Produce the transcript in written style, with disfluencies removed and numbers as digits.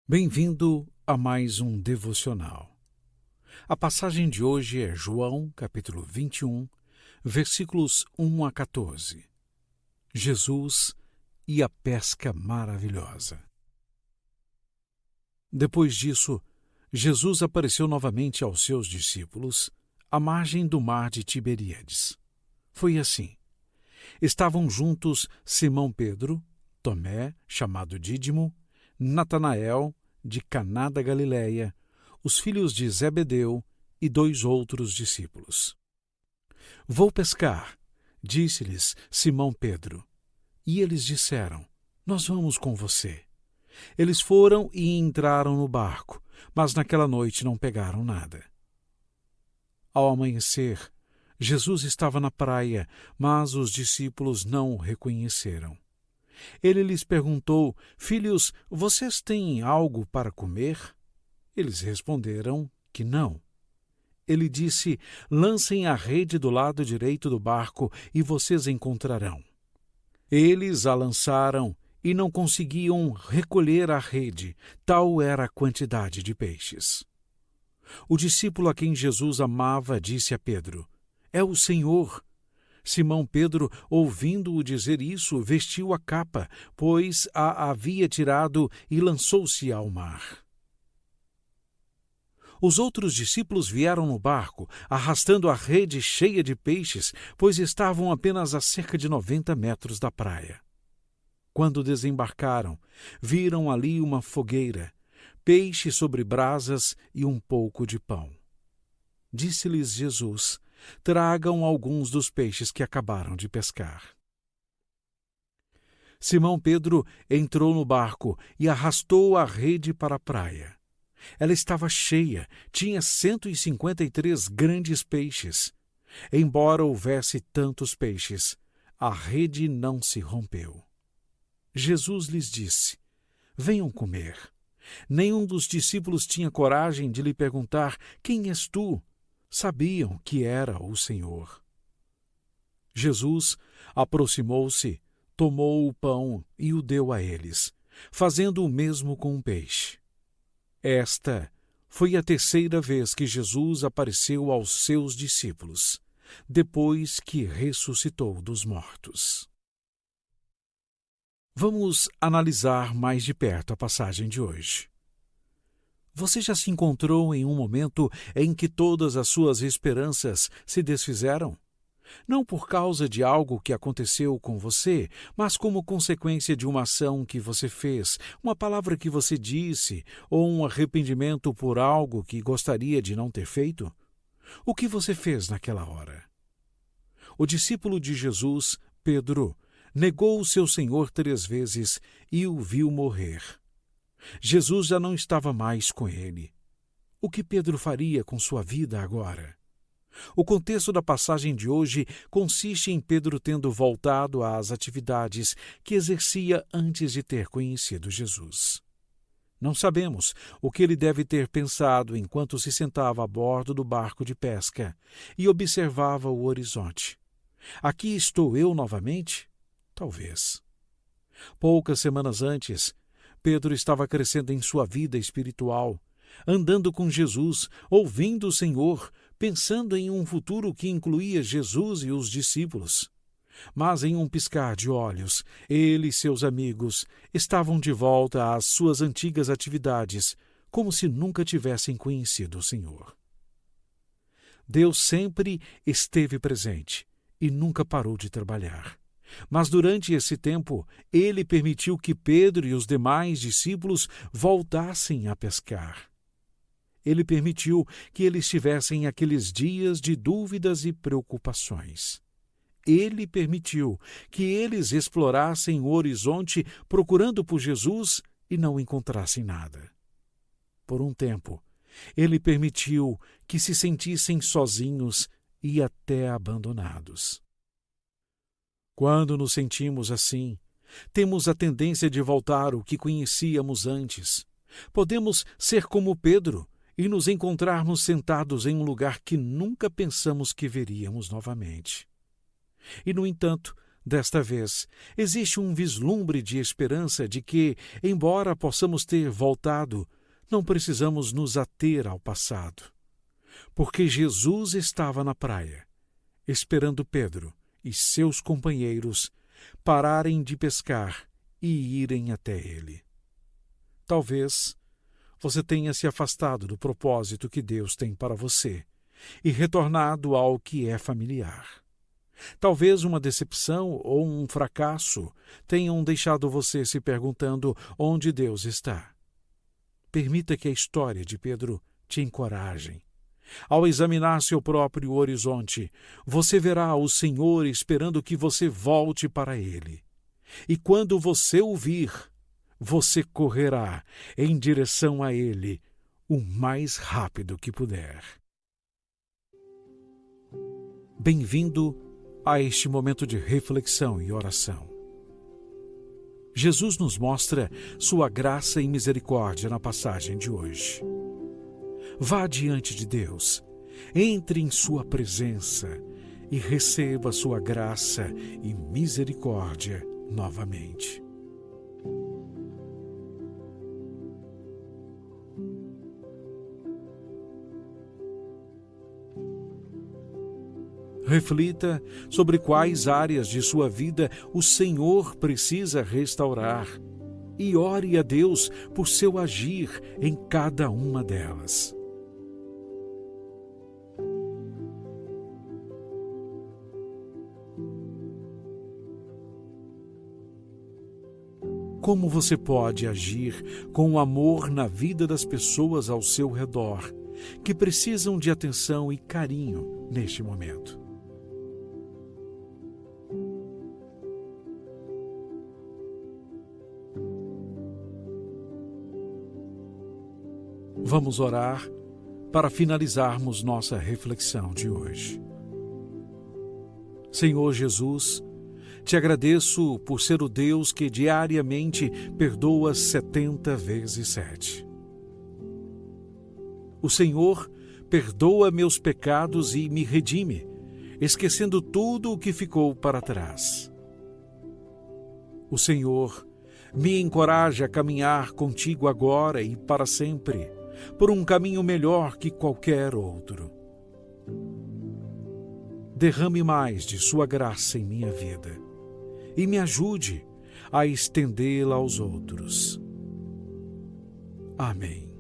Bem-vindo a mais um devocional. A passagem de hoje é João, capítulo 21, versículos 1 a 14. Jesus e a pesca maravilhosa. Depois disso, Jesus apareceu novamente aos seus discípulos, à margem do mar de Tiberíades. Foi assim. Estavam juntos Simão Pedro, Tomé, chamado Dídimo, Natanael, de Caná da Galileia, os filhos de Zebedeu e 2 outros discípulos. Vou pescar, disse-lhes Simão Pedro. E eles disseram, nós vamos com você. Eles foram e entraram no barco, mas naquela noite não pegaram nada. Ao amanhecer, Jesus estava na praia, mas os discípulos não o reconheceram. Ele lhes perguntou, filhos, vocês têm algo para comer? Eles responderam que não. Ele disse, lancem a rede do lado direito do barco e vocês encontrarão. Eles a lançaram e não conseguiam recolher a rede, tal era a quantidade de peixes. O discípulo a quem Jesus amava disse a Pedro, é o Senhor. Simão Pedro, ouvindo-o dizer isso, vestiu a capa, pois a havia tirado e lançou-se ao mar. Os outros discípulos vieram no barco, arrastando a rede cheia de peixes, pois estavam apenas a cerca de 90 metros da praia. Quando desembarcaram, viram ali uma fogueira, peixe sobre brasas e um pouco de pão. Disse-lhes Jesus, tragam alguns dos peixes que acabaram de pescar. Simão Pedro entrou no barco e arrastou a rede para a praia. Ela estava cheia, tinha 153 grandes peixes. Embora houvesse tantos peixes, a rede não se rompeu. Jesus lhes disse, venham comer. Nenhum dos discípulos tinha coragem de lhe perguntar, quem és tu? Sabiam que era o Senhor. Jesus aproximou-se, tomou o pão e o deu a eles, fazendo o mesmo com o peixe. Esta foi a 3ª vez que Jesus apareceu aos seus discípulos, depois que ressuscitou dos mortos. Vamos analisar mais de perto a passagem de hoje. Você já se encontrou em um momento em que todas as suas esperanças se desfizeram? Não por causa de algo que aconteceu com você, mas como consequência de uma ação que você fez, uma palavra que você disse, ou um arrependimento por algo que gostaria de não ter feito? O que você fez naquela hora? O discípulo de Jesus, Pedro, negou o seu Senhor 3 vezes e o viu morrer. Jesus já não estava mais com ele. O que Pedro faria com sua vida agora? O contexto da passagem de hoje consiste em Pedro tendo voltado às atividades que exercia antes de ter conhecido Jesus. Não sabemos o que ele deve ter pensado enquanto se sentava a bordo do barco de pesca e observava o horizonte. Aqui estou eu novamente? Talvez. Poucas semanas antes, Pedro estava crescendo em sua vida espiritual, andando com Jesus, ouvindo o Senhor, pensando em um futuro que incluía Jesus e os discípulos. Mas em um piscar de olhos, ele e seus amigos estavam de volta às suas antigas atividades, como se nunca tivessem conhecido o Senhor. Deus sempre esteve presente e nunca parou de trabalhar. Mas durante esse tempo, ele permitiu que Pedro e os demais discípulos voltassem a pescar. Ele permitiu que eles tivessem aqueles dias de dúvidas e preocupações. Ele permitiu que eles explorassem o horizonte procurando por Jesus e não encontrassem nada. Por um tempo, ele permitiu que se sentissem sozinhos e até abandonados. Quando nos sentimos assim, temos a tendência de voltar ao que conhecíamos antes. Podemos ser como Pedro e nos encontrarmos sentados em um lugar que nunca pensamos que veríamos novamente. E, no entanto, Desta vez, existe um vislumbre de esperança de que, embora possamos ter voltado, não precisamos nos ater ao passado. Porque Jesus estava na praia, esperando Pedro e seus companheiros pararem de pescar e irem até ele. Talvez você tenha se afastado do propósito que Deus tem para você e retornado ao que é familiar. Talvez uma decepção ou um fracasso tenham deixado você se perguntando onde Deus está. Permita que a história de Pedro te encoraje. Ao examinar seu próprio horizonte, você verá o Senhor esperando que você volte para Ele. E quando você o vir, você correrá em direção a Ele o mais rápido que puder. Bem-vindo a este momento de reflexão e oração. Jesus nos mostra sua graça e misericórdia na passagem de hoje. Vá diante de Deus, entre em sua presença e receba sua graça e misericórdia novamente. Reflita sobre quais áreas de sua vida o Senhor precisa restaurar e ore a Deus por seu agir em cada uma delas. Como você pode agir com amor na vida das pessoas ao seu redor, que precisam de atenção e carinho neste momento? Vamos orar para finalizarmos nossa reflexão de hoje. Senhor Jesus, te agradeço por ser o Deus que diariamente perdoa 70 vezes 7. O Senhor perdoa meus pecados e me redime, esquecendo tudo o que ficou para trás. O Senhor me encoraja a caminhar contigo agora e para sempre, por um caminho melhor que qualquer outro. Derrame mais de sua graça em minha vida e me ajude a estendê-la aos outros. Amém.